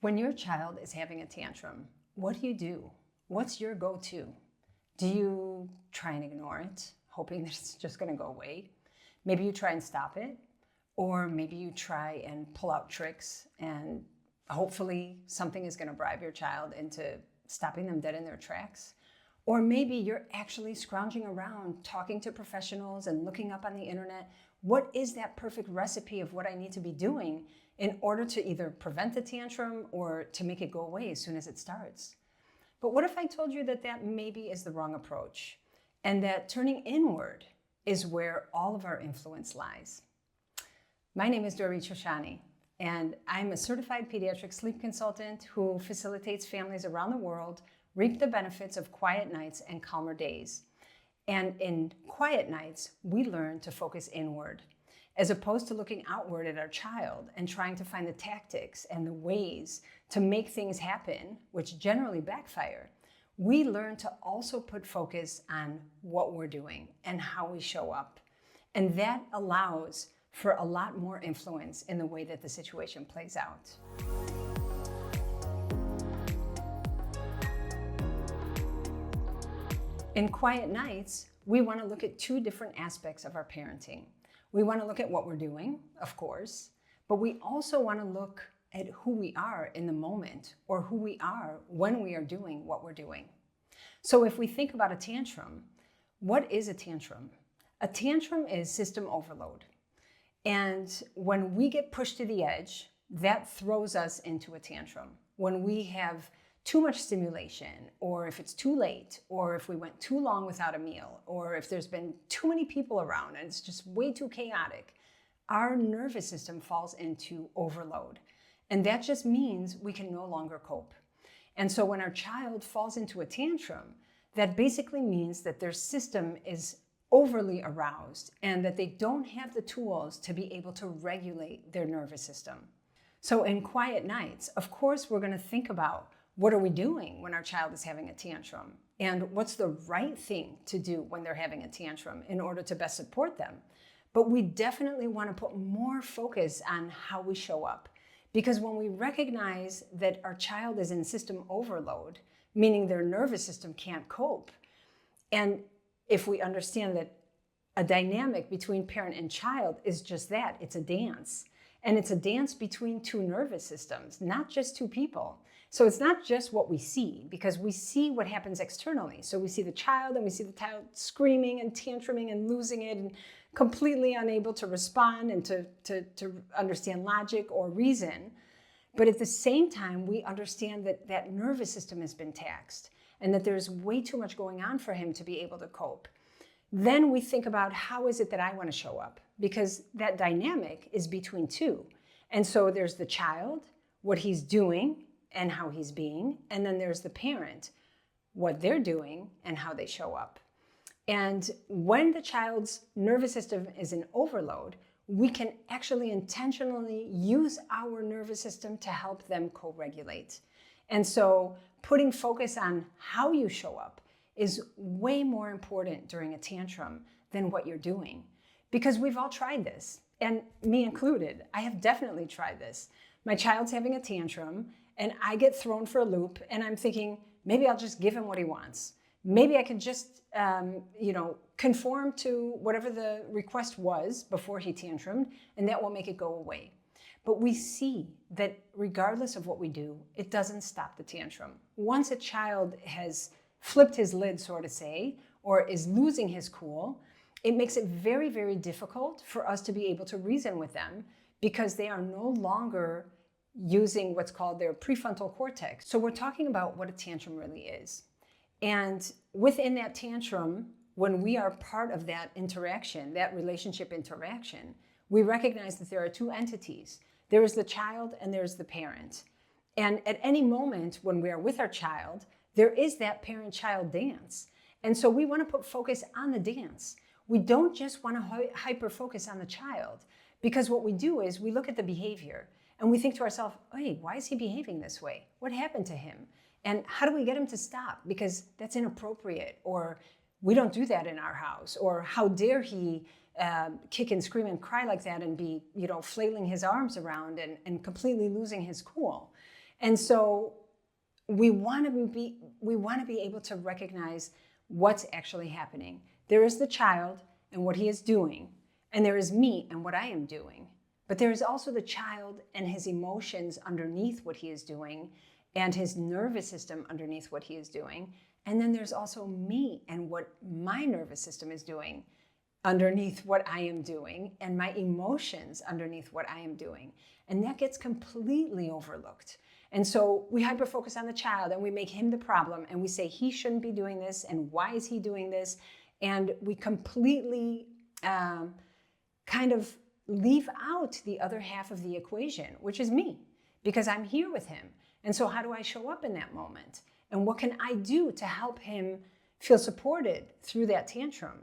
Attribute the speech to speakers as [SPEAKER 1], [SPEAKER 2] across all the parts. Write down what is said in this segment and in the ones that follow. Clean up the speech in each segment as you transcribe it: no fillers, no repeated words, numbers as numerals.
[SPEAKER 1] When your child is having a tantrum, what do? What's your go-to? Do you try and ignore it, hoping that it's just going to go away? Maybe you try and stop it, or maybe you try and pull out tricks and hopefully something is going to bribe your child into stopping them dead in their tracks. Or maybe you're actually scrounging around, talking to professionals and looking up on the internet, what is that perfect recipe of what I need to be doing in order to either prevent the tantrum or to make it go away as soon as it starts? But what if I told you that that maybe is the wrong approach, and that turning inward is where all of our influence lies? My name is Dorit Shoshani, and I'm a certified pediatric sleep consultant who facilitates families around the world reap the benefits of quiet nights and calmer days. And in quiet nights, we learn to focus inward, as opposed to looking outward at our child and trying to find the tactics and the ways to make things happen, which generally backfire. We learn to also put focus on what we're doing and how we show up. And that allows for a lot more influence in the way that the situation plays out. In quiet nights, we want to look at two different aspects of our parenting. We want to look at what we're doing, of course, but we also want to look at who we are in the moment, or who we are when we are doing what we're doing. So if we think about a tantrum, what is a tantrum? A tantrum is system overload. And when we get pushed to the edge, that throws us into a tantrum. When we have too much stimulation, or if it's too late, or if we went too long without a meal, or if there's been too many people around and it's just way too chaotic, our nervous system falls into overload. And that just means we can no longer cope. And so when our child falls into a tantrum, that basically means that their system is overly aroused and that they don't have the tools to be able to regulate their nervous system. So in quiet nights, of course, we're going to think about what are we doing when our child is having a tantrum? And what's the right thing to do when they're having a tantrum in order to best support them? But we definitely want to put more focus on how we show up. Because when we recognize that our child is in system overload, meaning their nervous system can't cope, and if we understand that a dynamic between parent and child is just that, it's a dance. And it's a dance between two nervous systems, not just two people. So it's not just what we see, because we see what happens externally. So we see the child and we see the child screaming and tantruming and losing it and completely unable to respond and to understand logic or reason. But at the same time, we understand that that nervous system has been taxed and that there's way too much going on for him to be able to cope. Then we think about, how is it that I want to show up? Because that dynamic is between two. And so there's the child, what he's doing and how he's being, and then there's the parent, what they're doing and how they show up. And when the child's nervous system is in overload, we can actually intentionally use our nervous system to help them co-regulate. And so putting focus on how you show up is way more important during a tantrum than what you're doing. Because we've all tried this, and me included. I have definitely tried this. My child's having a tantrum, and I get thrown for a loop, and I'm thinking, maybe I'll just give him what he wants. Maybe I can just, conform to whatever the request was before he tantrumed, and that will make it go away. But we see that regardless of what we do, it doesn't stop the tantrum. Once a child has flipped his lid, so to say, or is losing his cool, it makes it very, very difficult for us to be able to reason with them, because they are no longer using what's called their prefrontal cortex. So we're talking about what a tantrum really is. And within that tantrum, when we are part of that interaction, that relationship interaction, we recognize that there are two entities. There is the child and there's the parent. And at any moment when we are with our child, there is that parent-child dance. And so we want to put focus on the dance. We don't just want to hyper-focus on the child, because what we do is we look at the behavior and we think to ourselves, hey, why is he behaving this way? What happened to him? And how do we get him to stop? Because that's inappropriate, or we don't do that in our house, or how dare he kick and scream and cry like that and be, flailing his arms around and completely losing his cool. And so we want to be able to recognize what's actually happening. There is the child and what he is doing, and there is me and what I am doing. But there is also the child and his emotions underneath what he is doing, and his nervous system underneath what he is doing. And then there's also me and what my nervous system is doing underneath what I am doing, and my emotions underneath what I am doing. And that gets completely overlooked. And so we hyper-focus on the child and we make him the problem, and we say he shouldn't be doing this, and why is he doing this? And we completely kind of leave out the other half of the equation, which is me, because I'm here with him. And so how do I show up in that moment? And what can I do to help him feel supported through that tantrum?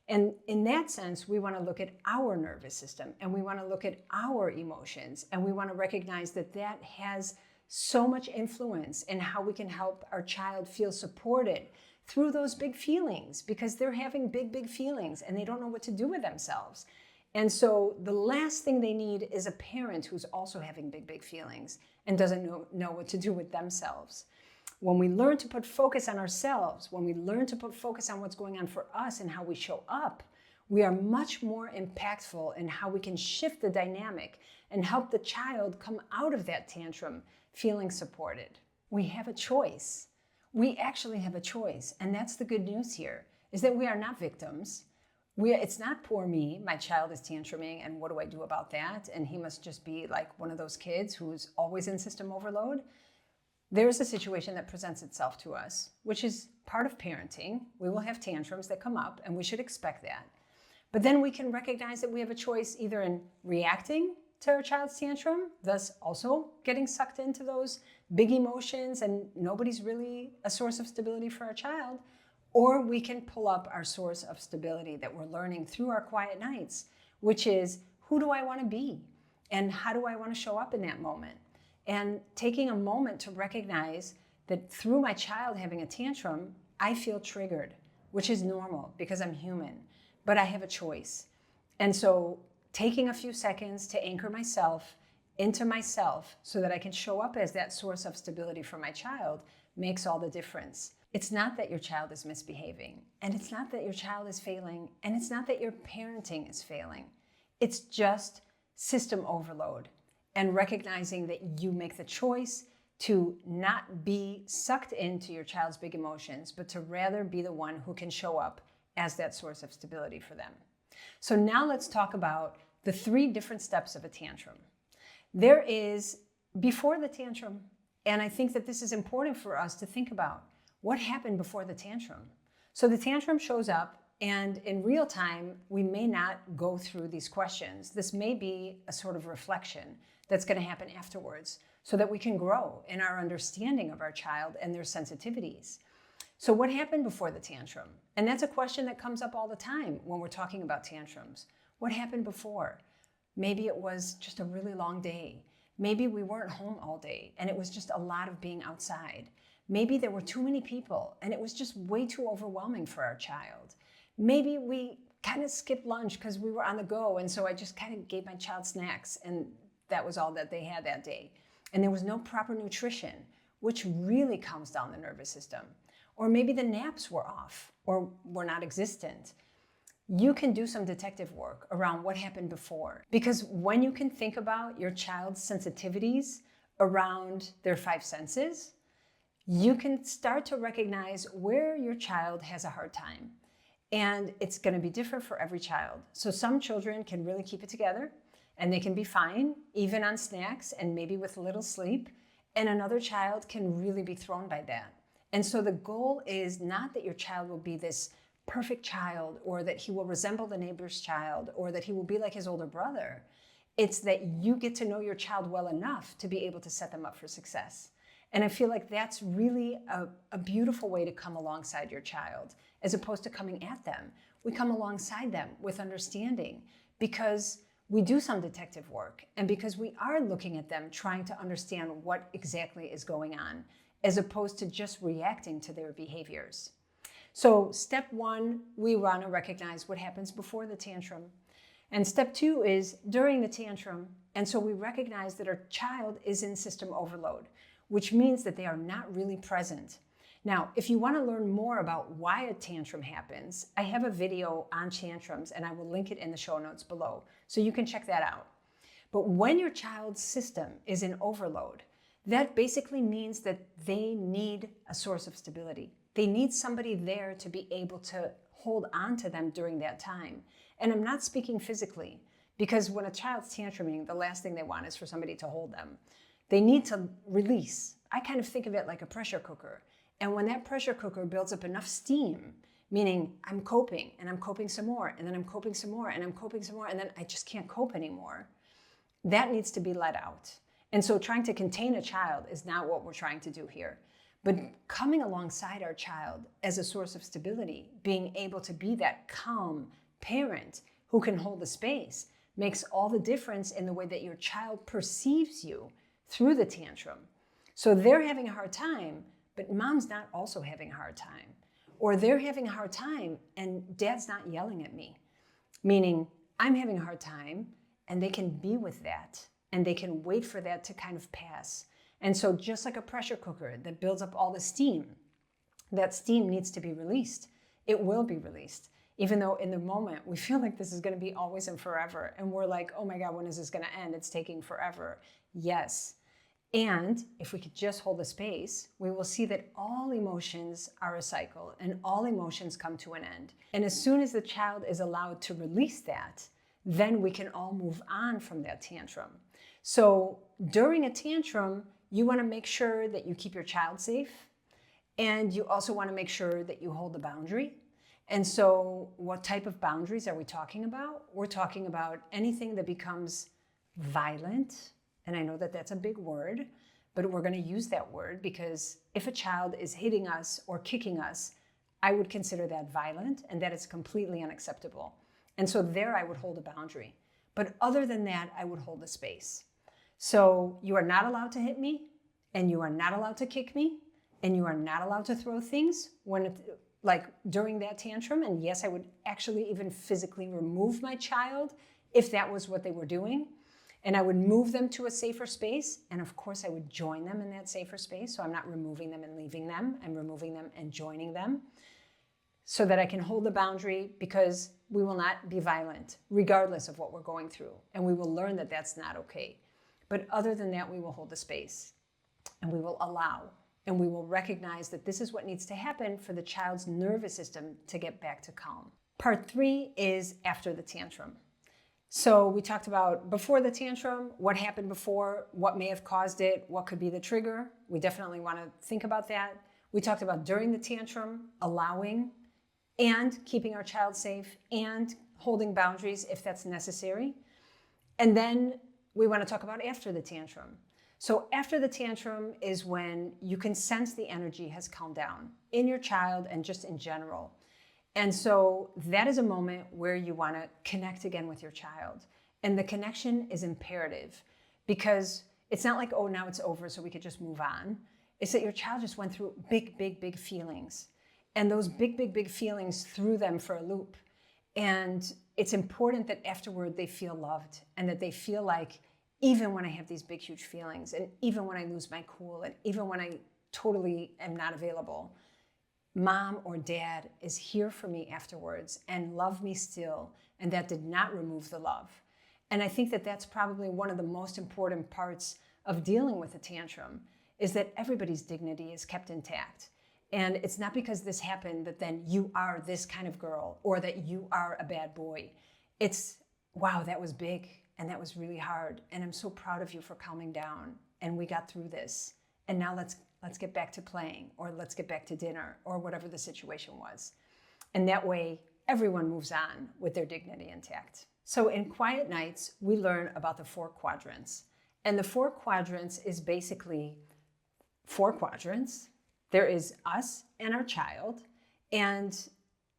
[SPEAKER 1] And in that sense, we want to look at our nervous system, and we want to look at our emotions, and we want to recognize that that has so much influence in how we can help our child feel supported through those big feelings, because they're having big, big feelings and they don't know what to do with themselves. And so the last thing they need is a parent who's also having big, big feelings and doesn't know what to do with themselves. When we learn to put focus on ourselves, when we learn to put focus on what's going on for us and how we show up, we are much more impactful in how we can shift the dynamic and help the child come out of that tantrum feeling supported. We have a choice. We actually have a choice. And that's the good news here, is that we are not victims. It's not poor me, my child is tantruming, and what do I do about that? And he must just be like one of those kids who's always in system overload. There's a situation that presents itself to us, which is part of parenting. We will have tantrums that come up, and we should expect that. But then we can recognize that we have a choice either in reacting to our child's tantrum, thus also getting sucked into those big emotions, and nobody's really a source of stability for our child, or we can pull up our source of stability that we're learning through our quiet nights, which is, who do I want to be? And how do I want to show up in that moment? And taking a moment to recognize that through my child having a tantrum, I feel triggered, which is normal because I'm human, but I have a choice. And so taking a few seconds to anchor myself into myself so that I can show up as that source of stability for my child makes all the difference. It's not that your child is misbehaving, and it's not that your child is failing, and it's not that your parenting is failing. It's just system overload, and recognizing that you make the choice to not be sucked into your child's big emotions, but to rather be the one who can show up as that source of stability for them. So now let's talk about the 3 different steps of a tantrum. There is before the tantrum, and I think that this is important for us to think about. What happened before the tantrum? So the tantrum shows up, and in real time, we may not go through these questions. This may be a sort of reflection that's going to happen afterwards so that we can grow in our understanding of our child and their sensitivities. So what happened before the tantrum? And that's a question that comes up all the time when we're talking about tantrums. What happened before? Maybe it was just a really long day. Maybe we weren't home all day and it was just a lot of being outside. Maybe there were too many people and it was just way too overwhelming for our child. Maybe we kind of skipped lunch because we were on the go, and so I just kind of gave my child snacks and that was all that they had that day. And there was no proper nutrition, which really calms down the nervous system. Or maybe the naps were off or were not existent. You can do some detective work around what happened before, because when you can think about your child's sensitivities around their 5 senses, you can start to recognize where your child has a hard time. And it's going to be different for every child. So some children can really keep it together and they can be fine, even on snacks and maybe with a little sleep. And another child can really be thrown by that. And so the goal is not that your child will be this perfect child, or that he will resemble the neighbor's child, or that he will be like his older brother. It's that you get to know your child well enough to be able to set them up for success. And I feel like that's really a beautiful way to come alongside your child, as opposed to coming at them. We come alongside them with understanding because we do some detective work and because we are looking at them trying to understand what exactly is going on, as opposed to just reacting to their behaviors. So step 1, we want to recognize what happens before the tantrum. And step 2 is during the tantrum. And so we recognize that our child is in system overload. which means that they are not really present. Now, if you want to learn more about why a tantrum happens, I have a video on tantrums and I will link it in the show notes below, so you can check that out. But when your child's system is in overload, that basically means that they need a source of stability. They need somebody there to be able to hold on to them during that time. And I'm not speaking physically, because when a child's tantruming, the last thing they want is for somebody to hold them. They need to release. I kind of think of it like a pressure cooker. And when that pressure cooker builds up enough steam, meaning I'm coping and I'm coping some more, and then I'm coping some more, and I'm coping some more, and then I just can't cope anymore, that needs to be let out. And so trying to contain a child is not what we're trying to do here. But coming alongside our child as a source of stability, being able to be that calm parent who can hold the space, makes all the difference in the way that your child perceives you through the tantrum. So they're having a hard time, but mom's not also having a hard time. Or they're having a hard time and dad's not yelling at me. Meaning I'm having a hard time and they can be with that and they can wait for that to kind of pass. And so just like a pressure cooker that builds up all the steam, that steam needs to be released. It will be released. Even though in the moment we feel like this is going to be always and forever. And we're like, oh my God, when is this going to end? It's taking forever. Yes. And if we could just hold the space, we will see that all emotions are a cycle and all emotions come to an end. And as soon as the child is allowed to release that, then we can all move on from that tantrum. So during a tantrum, you want to make sure that you keep your child safe. And you also want to make sure that you hold the boundary. And so what type of boundaries are we talking about? We're talking about anything that becomes violent. And I know that that's a big word, but we're going to use that word because if a child is hitting us or kicking us, I would consider that violent and that is completely unacceptable. And so there I would hold a boundary. But other than that, I would hold a space. So you are not allowed to hit me, and you are not allowed to kick me, and you are not allowed to throw things like during that tantrum. And yes, I would actually even physically remove my child if that was what they were doing. And I would move them to a safer space. And of course, I would join them in that safer space. So I'm not removing them and leaving them. I'm removing them and joining them so that I can hold the boundary, because we will not be violent regardless of what we're going through. And we will learn that that's not okay. But other than that, we will hold the space and we will allow. And we will recognize that this is what needs to happen for the child's nervous system to get back to calm. Part 3 is after the tantrum. So we talked about before the tantrum, what happened before, what may have caused it, what could be the trigger. We definitely want to think about that. We talked about during the tantrum, allowing and keeping our child safe and holding boundaries if that's necessary. And then we want to talk about after the tantrum. So after the tantrum is when you can sense the energy has calmed down in your child and just in general. And so that is a moment where you want to connect again with your child. And the connection is imperative because it's not like, oh, now it's over, so we could just move on. It's that your child just went through big feelings. And those big feelings threw them for a loop. And it's important that afterward they feel loved and that they feel like, even when I have these big, huge feelings, and even when I lose my cool, and even when I totally am not available, mom or dad is here for me afterwards and love me still, and that did not remove the love. And I think that that's probably one of the most important parts of dealing with a tantrum, is that everybody's dignity is kept intact. And it's not because this happened that then you are this kind of girl or that you are a bad boy. It's, wow, that was big. And that was really hard. And I'm so proud of you for calming down. And we got through this. And now let's get back to playing, or let's get back to dinner, or whatever the situation was. And that way, everyone moves on with their dignity intact. So in Quiet Nights, we learn about the 4 quadrants. And the 4 quadrants is basically 4 quadrants. There is us and our child, and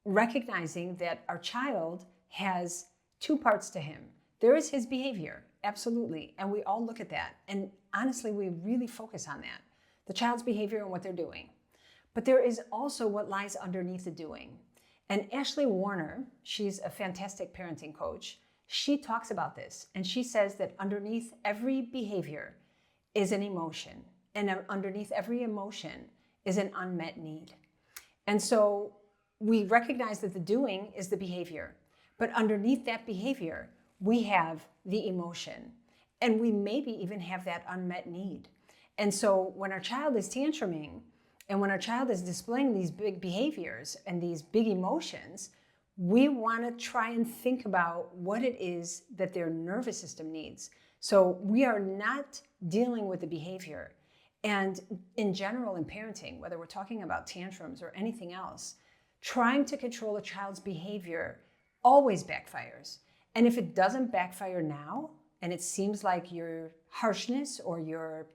[SPEAKER 1] recognizing that our child has 2 parts to him. There is his behavior, absolutely. And we all look at that. And honestly, we really focus on that, the child's behavior and what they're doing. But there is also what lies underneath the doing. And Ashley Warner, she's a fantastic parenting coach. She talks about this. And she says that underneath every behavior is an emotion. and underneath every emotion is an unmet need. And so we recognize that the doing is the behavior, but underneath that behavior, we have the emotion, and we maybe even have that unmet need. And so when our child is tantruming, and when our child is displaying these big behaviors and these big emotions, we want to try and think about what it is that their nervous system needs. So we are not dealing with the behavior. And in general, in parenting, whether we're talking about tantrums or anything else, trying to control a child's behavior always backfires. And if it doesn't backfire now, and it seems like your harshness or your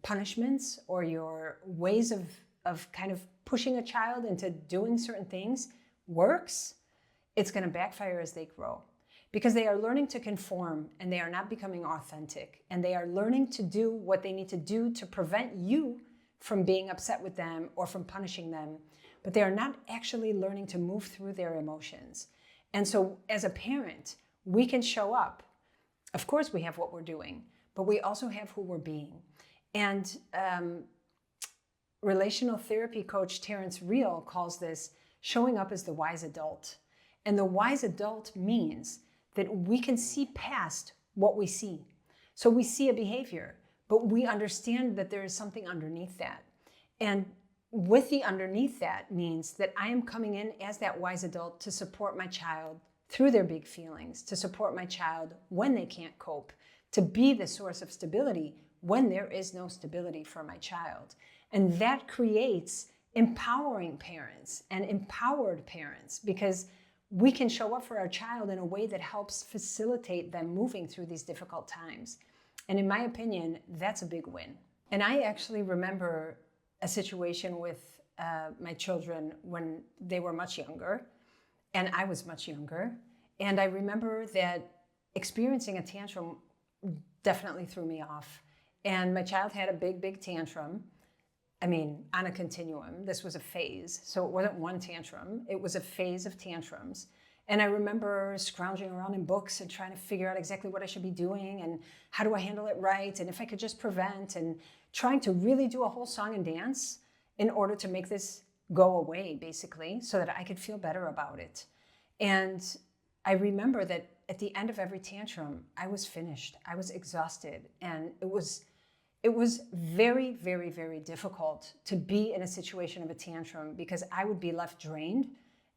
[SPEAKER 1] punishments or your ways of kind of pushing a child into doing certain things works, it's going to backfire as they grow. Because they are learning to conform and they are not becoming authentic. And they are learning to do what they need to do to prevent you from being upset with them or from punishing them. But they are not actually learning to move through their emotions. And so as a parent, we can show up. Of course, we have what we're doing, but we also have who we're being. And relational therapy coach Terrence Real calls this showing up as the wise adult. And the wise adult means that we can see past what we see. So we see a behavior, but we understand that there is something underneath that. And with the underneath that means that I am coming in as that wise adult to support my child through their big feelings, to support my child when they can't cope, to be the source of stability when there is no stability for my child. And that creates empowering parents and empowered parents, because we can show up for our child in a way that helps facilitate them moving through these difficult times. And in my opinion, that's a big win. And I actually remember a situation with my children when they were much younger, and I was much younger. And I remember that experiencing a tantrum definitely threw me off. And my child had a big tantrum. I mean, on a continuum. This was a phase. So it wasn't one tantrum. It was a phase of tantrums. And I remember scrounging around in books and trying to figure out exactly what I should be doing and how do I handle it right, and if I could just prevent, and trying to really do a whole song and dance in order to make this go away, basically, so that I could feel better about it. And I remember that at the end of every tantrum, I was finished. I was exhausted. And it was very, very, very difficult to be in a situation of a tantrum, because I would be left drained,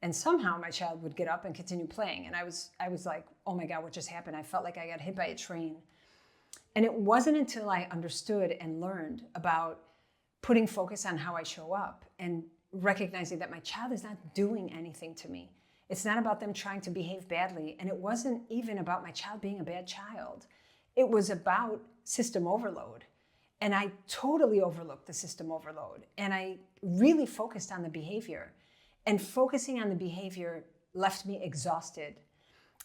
[SPEAKER 1] and somehow my child would get up and continue playing. And I was like, oh my God, what just happened? I felt like I got hit by a train. And it wasn't until I understood and learned about putting focus on how I show up and recognizing that my child is not doing anything to me. It's not about them trying to behave badly. And it wasn't even about my child being a bad child. It was about system overload. And I totally overlooked the system overload. And I really focused on the behavior. And focusing on the behavior left me exhausted.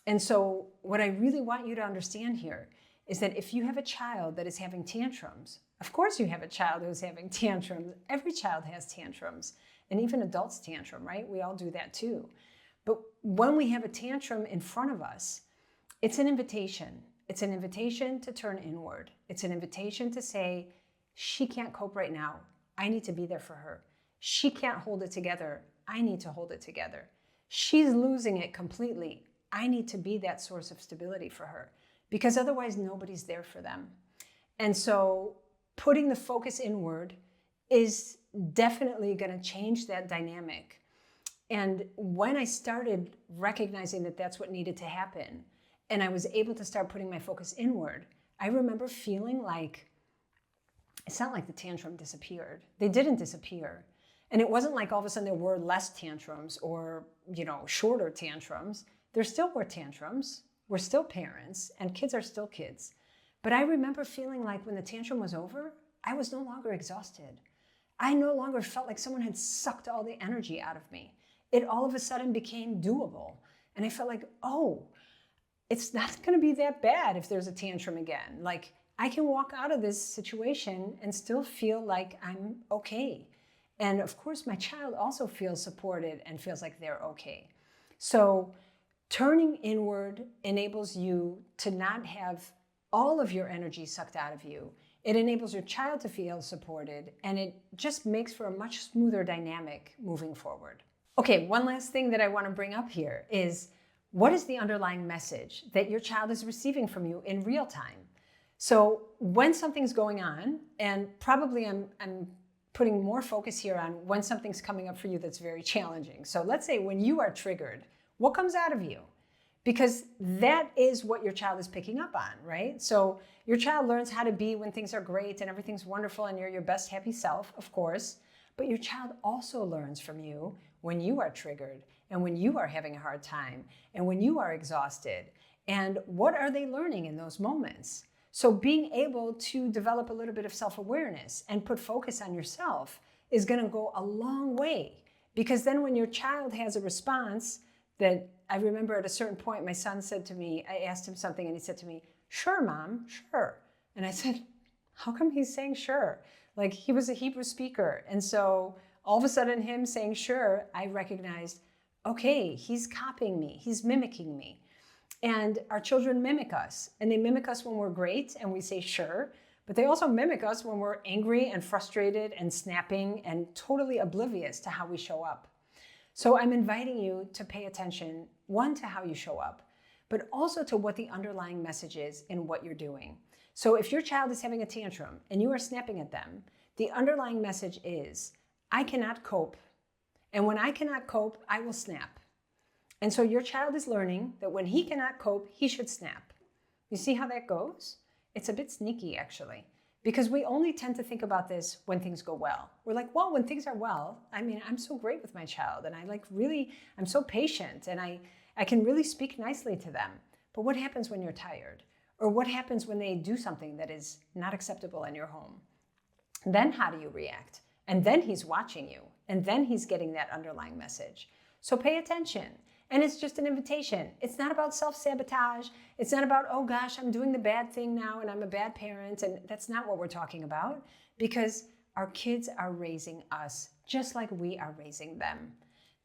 [SPEAKER 1] And so what I really want you to understand here is that if you have a child that is having tantrums, of course you have a child who's having tantrums. Every child has tantrums, and even adults tantrum, right? We all do that too. But when we have a tantrum in front of us, it's an invitation. It's an invitation to turn inward. It's an invitation to say, she can't cope right now. I need to be there for her. She can't hold it together. I need to hold it together. She's losing it completely. I need to be that source of stability for her, because otherwise nobody's there for them. And so putting the focus inward is definitely going to change that dynamic. And when I started recognizing that that's what needed to happen, and I was able to start putting my focus inward, I remember feeling like, it's not like the tantrum disappeared. They didn't disappear. And it wasn't like all of a sudden there were less tantrums or, shorter tantrums. There still were tantrums. We're still parents, and kids are still kids. But I remember feeling like when the tantrum was over, I was no longer exhausted. I no longer felt like someone had sucked all the energy out of me. It all of a sudden became doable. And I felt like, oh, it's not going to be that bad if there's a tantrum again. Like, I can walk out of this situation and still feel like I'm okay. And of course, my child also feels supported and feels like they're okay. So turning inward enables you to not have all of your energy sucked out of you. It enables your child to feel supported, and it just makes for a much smoother dynamic moving forward. Okay, one last thing that I want to bring up here is, what is the underlying message that your child is receiving from you in real time? So when something's going on, and probably I'm putting more focus here on when something's coming up for you that's very challenging. So let's say when you are triggered, what comes out of you? Because that is what your child is picking up on, right? So your child learns how to be when things are great and everything's wonderful and you're your best happy self, of course. But your child also learns from you when you are triggered and when you are having a hard time and when you are exhausted. And what are they learning in those moments? So being able to develop a little bit of self-awareness and put focus on yourself is going to go a long way. Because then when your child has a response that, I remember at a certain point, my son said to me, I asked him something and he said to me, "Sure, Mom, sure." And I said, how come he's saying sure? Like, he was a Hebrew speaker. And so all of a sudden him saying sure, I recognized, okay, he's copying me, he's mimicking me. And our children mimic us, and they mimic us when we're great and we say sure, but they also mimic us when we're angry and frustrated and snapping and totally oblivious to how we show up. So I'm inviting you to pay attention, one, to how you show up, but also to what the underlying message is in what you're doing. So if your child is having a tantrum and you are snapping at them, the underlying message is, I cannot cope. And when I cannot cope, I will snap. And so your child is learning that when he cannot cope, he should snap. You see how that goes? It's a bit sneaky, actually, because we only tend to think about this when things go well. We're like, well, when things are well, I mean, I'm so great with my child, and I'm so patient, and I can really speak nicely to them. But what happens when you're tired? Or what happens when they do something that is not acceptable in your home? Then how do you react? And then he's watching you, and then he's getting that underlying message. So pay attention. And it's just an invitation. It's not about self-sabotage. It's not about, oh gosh, I'm doing the bad thing now and I'm a bad parent. And that's not what we're talking about, because our kids are raising us just like we are raising them.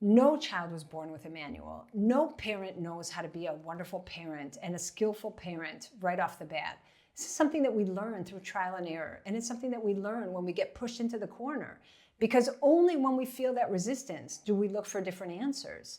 [SPEAKER 1] No child was born with a manual. No parent knows how to be a wonderful parent and a skillful parent right off the bat. This is something that we learn through trial and error. And it's something that we learn when we get pushed into the corner, because only when we feel that resistance do we look for different answers.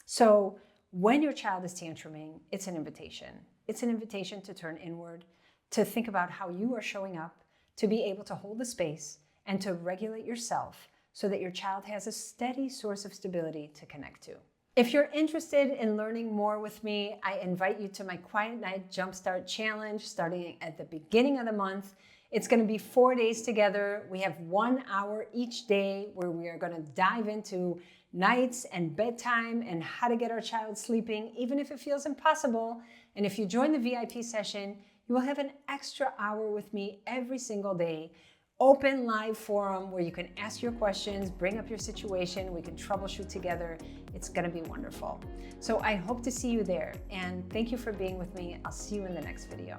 [SPEAKER 1] So when your child is tantruming, it's an invitation. It's an invitation to turn inward, to think about how you are showing up, to be able to hold the space and to regulate yourself so that your child has a steady source of stability to connect to. If you're interested in learning more with me, I invite you to my Quiet Night Jumpstart Challenge starting at the beginning of the month. It's going to be 4 days together. We have 1 hour each day where we are going to dive into nights and bedtime and how to get our child sleeping, even if it feels impossible. And if you join the VIP session, you will have an extra hour with me every single day. Open live forum where you can ask your questions, bring up your situation, we can troubleshoot together. It's going to be wonderful. So I hope to see you there, and thank you for being with me. I'll see you in the next video.